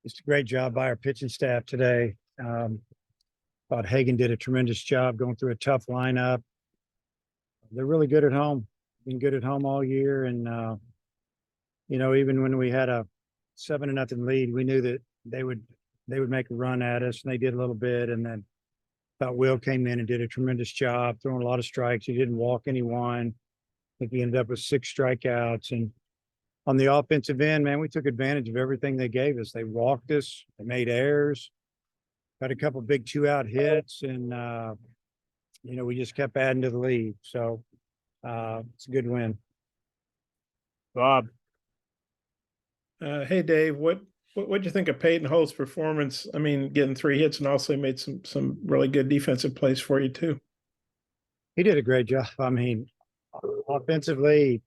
Just a great job by our pitching staff today. Thought Hagen did a tremendous job going through a tough lineup. They're really good at home. Been good at home all year, and even when we had a 7-0 lead, we knew that they would make a run at us, and they did a little bit. And then thought Will came in and did a tremendous job, throwing a lot of strikes. He didn't walk anyone. I think he ended up with 6 strikeouts. And on the offensive end, man, we took advantage of everything they gave us. They walked us, they made errors, got a couple big 2-out hits, and we just kept adding to the lead. So it's a good win. Bob. Hey, Dave, what'd you think of Peyton Hall's performance? I mean, getting 3 hits and also made some really good defensive plays for you too. He did a great job. I mean, offensively,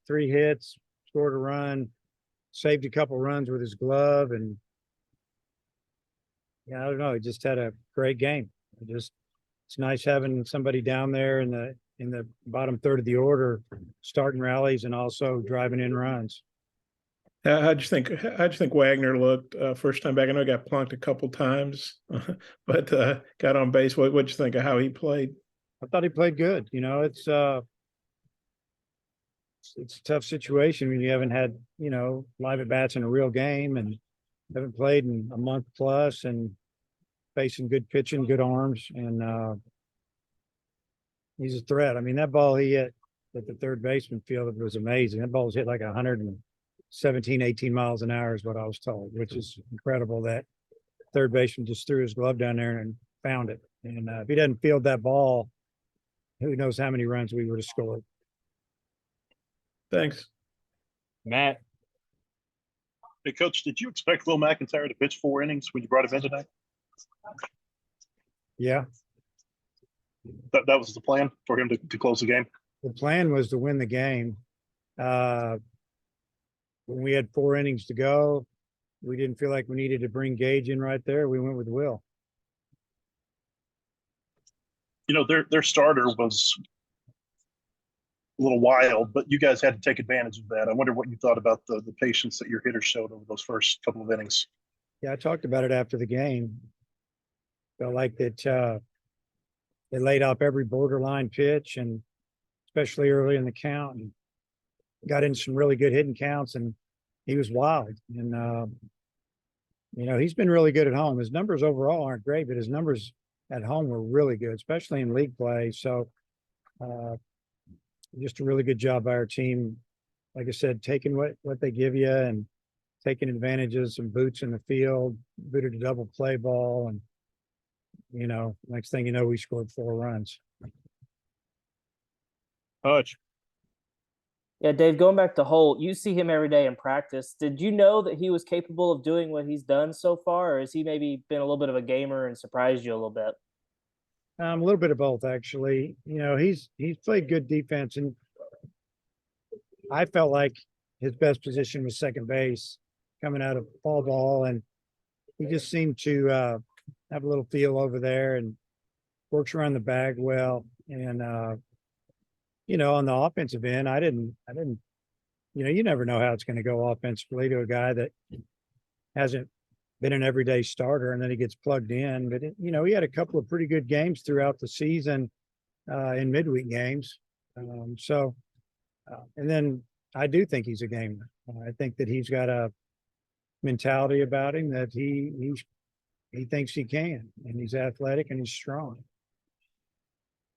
3 hits, scored a run, saved a couple runs with his glove, and I don't know, he just had a great game. It's nice having somebody down there in the bottom third of the order, starting rallies and also driving in runs. How'd you think Wagner looked first time back? I know he got plunked a couple times, but got on base. What'd you think of how he played? I thought he played good. It's a tough situation when you haven't had, live at bats in a real game and haven't played in a month plus, and facing good pitching, good arms, and he's a threat. I mean, that ball he hit at the third baseman field was amazing. That ball was hit like 117, 18 miles an hour is what I was told, which is incredible. That third baseman just threw his glove down there and found it. And if he doesn't field that ball, who knows how many runs we would have scored. Thanks. Matt. Hey, Coach, did you expect Will McIntyre to pitch 4 innings when you brought him in today? Yeah. That was the plan for him to close the game? The plan was to win the game. When we had 4 innings to go, we didn't feel like we needed to bring Gage in right there. We went with Will. Their starter was a little wild, but you guys had to take advantage of that. I wonder what you thought about the patience that your hitters showed over those first couple of innings. Yeah, I talked about it after the game. Felt like that they laid off every borderline pitch, and especially early in the count, and got in some really good hitting counts, and he was wild. And he's been really good at home. His numbers overall aren't great, but his numbers at home were really good, especially in league play. So just a really good job by our team. Like I said, taking what they give you and taking advantage of some boots in the field, booted a double play ball, and next thing you know, we scored 4 runs. Hutch. Yeah, Dave, going back to Holt, you see him every day in practice. Did you know that he was capable of doing what he's done so far, or has he maybe been a little bit of a gamer and surprised you a little bit? A little bit of both, actually. He's played good defense, and I felt like his best position was second base coming out of fall ball, and he just seemed to have a little feel over there and works around the bag well. And on the offensive end, I didn't, you never know how it's going to go offensively to a guy that hasn't been an everyday starter, and then he gets plugged in. But, he had a couple of pretty good games throughout the season in midweek games. And then I do think he's a gamer. I think that he's got a mentality about him that he thinks he can, and he's athletic and he's strong.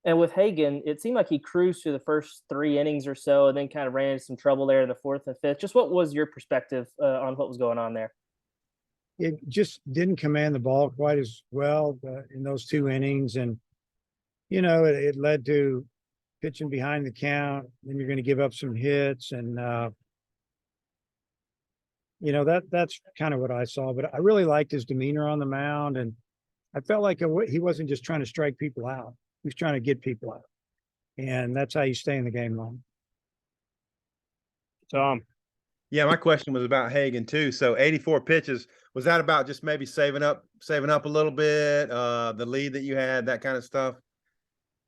And with Hagen, it seemed like he cruised through the first 3 innings or so, and then kind of ran into some trouble there in the 4th and 5th. Just what was your perspective on what was going on there? It just didn't command the ball quite as well in those 2 innings. And, it led to pitching behind the count. Then you're going to give up some hits. And, that's kind of what I saw. But I really liked his demeanor on the mound. And I felt like he wasn't just trying to strike people out. He was trying to get people out. And that's how you stay in the game long. Tom. Yeah, my question was about Hagen too. So 84 pitches, was that about just maybe saving up a little bit, the lead that you had, that kind of stuff?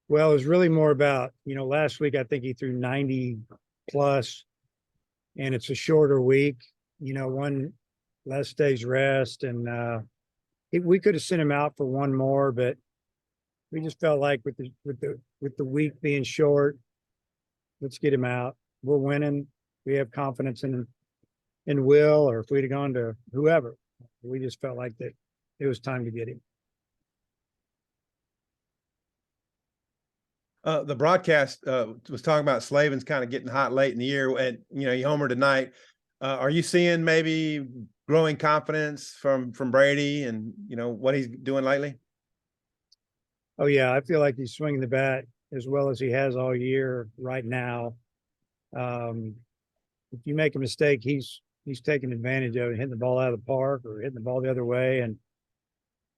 Well, it was really more about, last week I think he threw 90 plus, and it's a shorter week. One less days rest, and we could have sent him out for one more, but we just felt like with the week being short, let's get him out. We're winning. We have confidence in Will, or if we'd have gone to whoever, we just felt like that it was time to get him. The broadcast was talking about Slavin's kind of getting hot late in the year, and you homered tonight. Are you seeing maybe growing confidence from Brady and what he's doing lately? Oh yeah, I feel like he's swinging the bat as well as he has all year right now. If you make a mistake, he's taking advantage of it, hitting the ball out of the park or hitting the ball the other way. And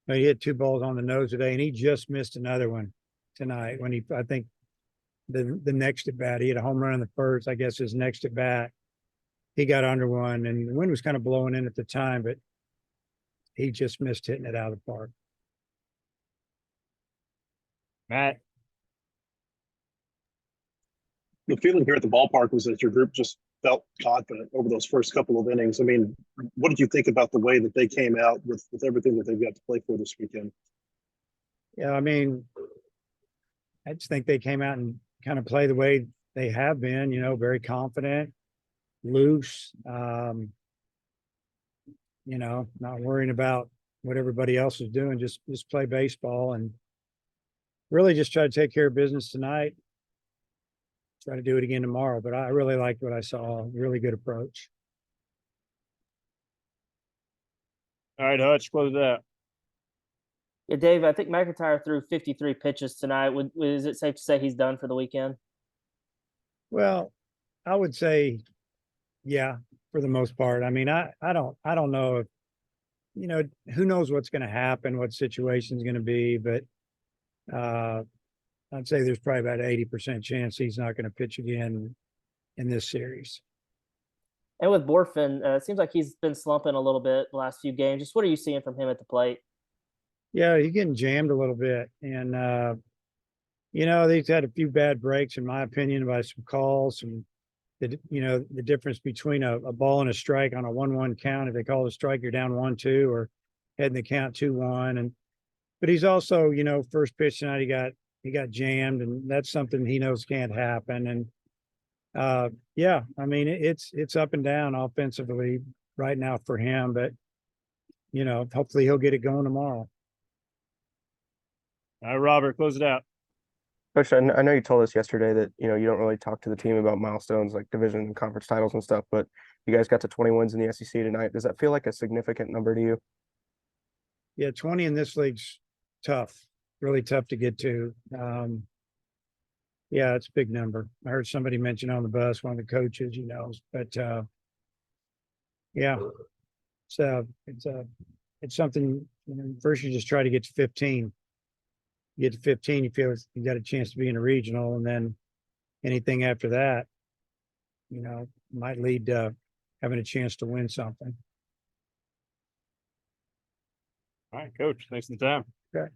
he hit 2 balls on the nose today, and he just missed another one tonight when I think the next at bat, he had a home run in the first. I guess his next at bat, he got under one, and the wind was kind of blowing in at the time, but he just missed hitting it out of the park. Matt. The feeling here at the ballpark was that your group just felt confident over those first couple of innings. I mean, what did you think about the way that they came out with everything that they've got to play for this weekend? Yeah, I mean, I just think they came out and kind of play the way they have been, very confident, loose, not worrying about what everybody else is doing, just play baseball and really just try to take care of business tonight. Try to do it again tomorrow, but I really liked what I saw. Really good approach. All right, Hutch, close it out. Yeah, Dave, I think McIntyre threw 53 pitches tonight. Is it safe to say he's done for the weekend? Well, I would say, yeah, for the most part. I mean, I don't know if, who knows what's going to happen, what situation's going to be, but I'd say there's probably about 80% chance he's not going to pitch again in this series. And with Borfin, it seems like he's been slumping a little bit the last few games. Just what are you seeing from him at the plate? Yeah, he's getting jammed a little bit. And, he's had a few bad breaks, in my opinion, by some calls. And, the difference between a ball and a strike on a 1-1 count, if they call it a strike, you're down 1-2 or heading the count 2-1. But he's also, first pitch tonight, he got jammed, and that's something he knows can't happen. And yeah, I mean, it's up and down offensively right now for him, but hopefully he'll get it going tomorrow. All right, Robert, close it out. Coach, I know you told us yesterday that you don't really talk to the team about milestones like division and conference titles and stuff, but you guys got to 20 wins in the SEC tonight. Does that feel like a significant number to you? Yeah, 20 in this league's tough, really tough to get to. Yeah, it's a big number. I heard somebody mention on the bus, one of the coaches, but yeah, so it's something. First you just try to get to 15. You get to 15, you feel you got a chance to be in a regional, and then anything after that, might lead to having a chance to win something. All right, Coach, thanks for the time. Okay.